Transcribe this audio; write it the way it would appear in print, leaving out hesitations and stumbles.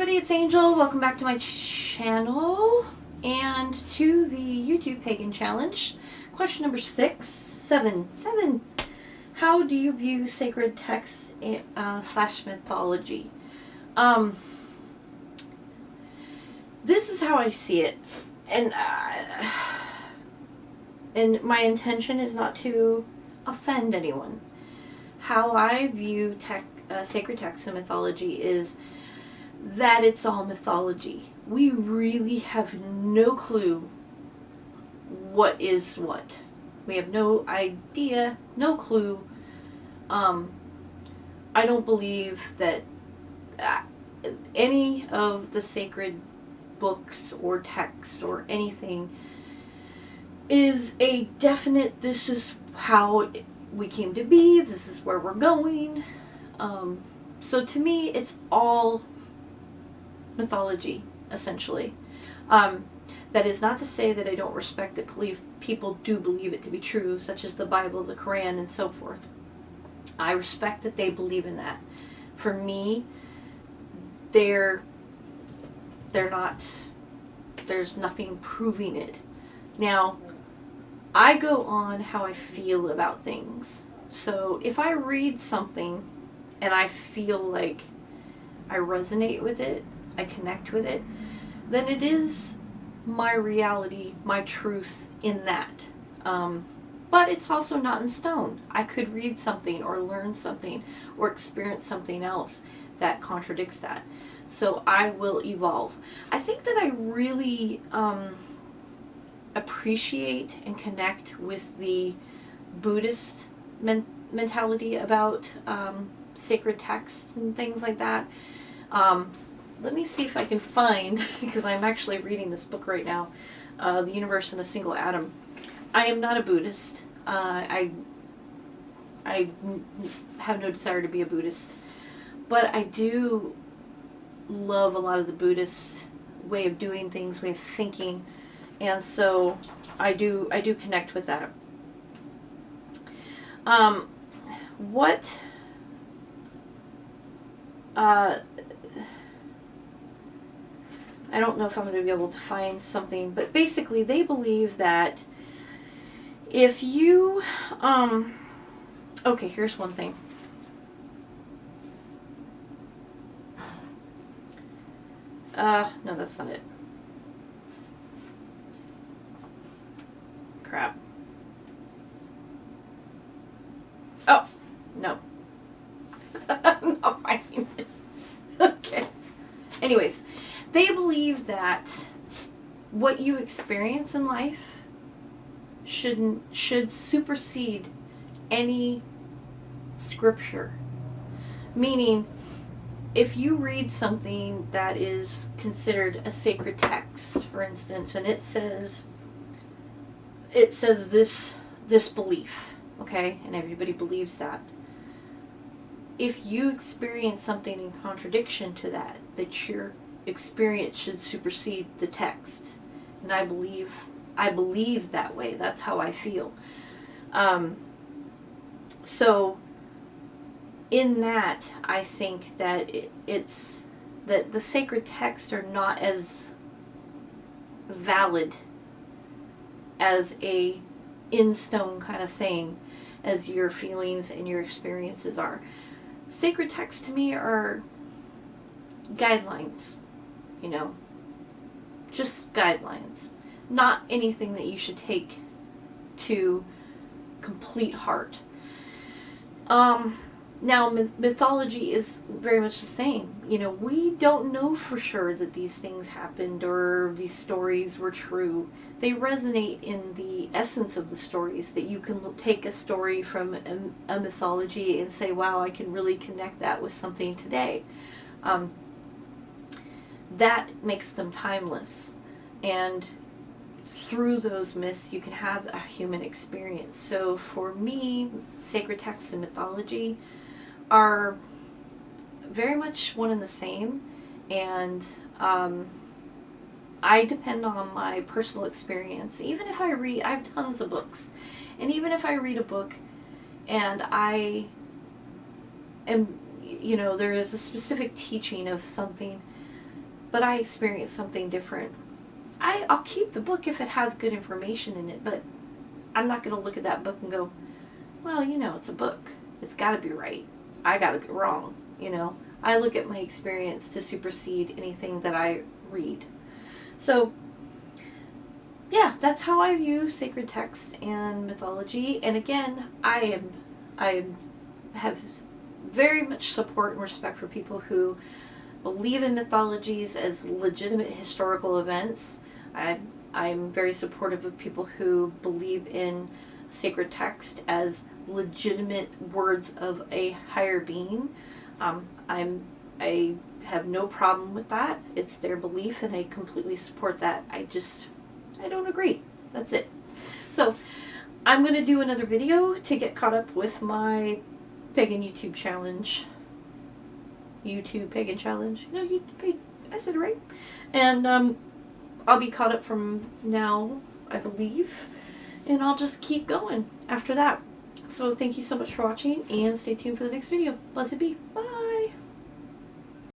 everybody, it's Angel. Welcome back to my channel and to the YouTube Pagan Challenge. Question number 7. How do you view sacred text slash mythology? This is how I see it, and my intention is not to offend anyone. How I view sacred texts and mythology is that it's all mythology. We really have no clue what is what. We have no idea, no clue. I don't believe that any of the sacred books or texts or anything is a definite, this is how we came to be, this is where we're going. So to me, it's all mythology, essentially. That is not to say that I don't respect that people do believe it to be true, such as the Bible, the Quran, and so forth. I respect that they believe in that. For me, they're not, there's nothing proving it. Now, I go on how I feel about things. So if I read something and I feel like I resonate with it, I connect with it, then it is my reality, my truth in that. But it's also not in stone. I could read something or learn something or experience something else that contradicts that. So I will evolve. I think that I really appreciate and connect with the Buddhist mentality about sacred texts and things like that. Let me see if I can find, because I'm actually reading this book right now, The Universe in a Single Atom. I am not a Buddhist. I have no desire to be a Buddhist. But I do love a lot of the Buddhist way of doing things, way of thinking. And so I do connect with that. I don't know if I'm going to be able to find something, but basically they believe that if you, okay, here's one thing. No, that's not it. Crap. Oh, no. I'm not finding it. Okay. Anyways, they believe that what you experience in life should supersede any scripture. Meaning, if you read something that is considered a sacred text, for instance, and it says this belief, okay, and everybody believes that. If you experience something in contradiction to that your experience should supersede the text. And I believe that way. That's how I feel. So in that, I think that it's that the sacred texts are not as valid as a in stone kind of thing as your feelings and your experiences are. Sacred texts to me are guidelines, just guidelines, not anything that you should take to complete heart. Now mythology is very much the same. We don't know for sure that these things happened or these stories were true. They resonate in the essence of the stories, that you can take a story from a mythology and say, wow, I can really connect that with something today. That makes them timeless. And through those myths, you can have a human experience. So for me, sacred texts and mythology are very much one and the same. And I depend on my personal experience. Even if I have tons of books. And even if I read a book and I am, there is a specific teaching of something, but I experienced something different. I'll keep the book if it has good information in it, but I'm not going to look at that book and go, well, you know, it's a book. It's got to be right. I got to be wrong, you know. I look at my experience to supersede anything that I read. So, yeah, that's how I view sacred text and mythology. And again, I have very much support and respect for people who believe in mythologies as legitimate historical events. I'm very supportive of people who believe in sacred text as legitimate words of a higher being. I have no problem with that. It's their belief, and I completely support that. I don't agree. That's it. So, I'm going to do another video to get caught up with my Pagan YouTube challenge. YouTube Pagan challenge. No, I said it right. And I'll be caught up from now, I believe. And I'll just keep going after that. So thank you so much for watching, and stay tuned for the next video. Blessed be. Bye.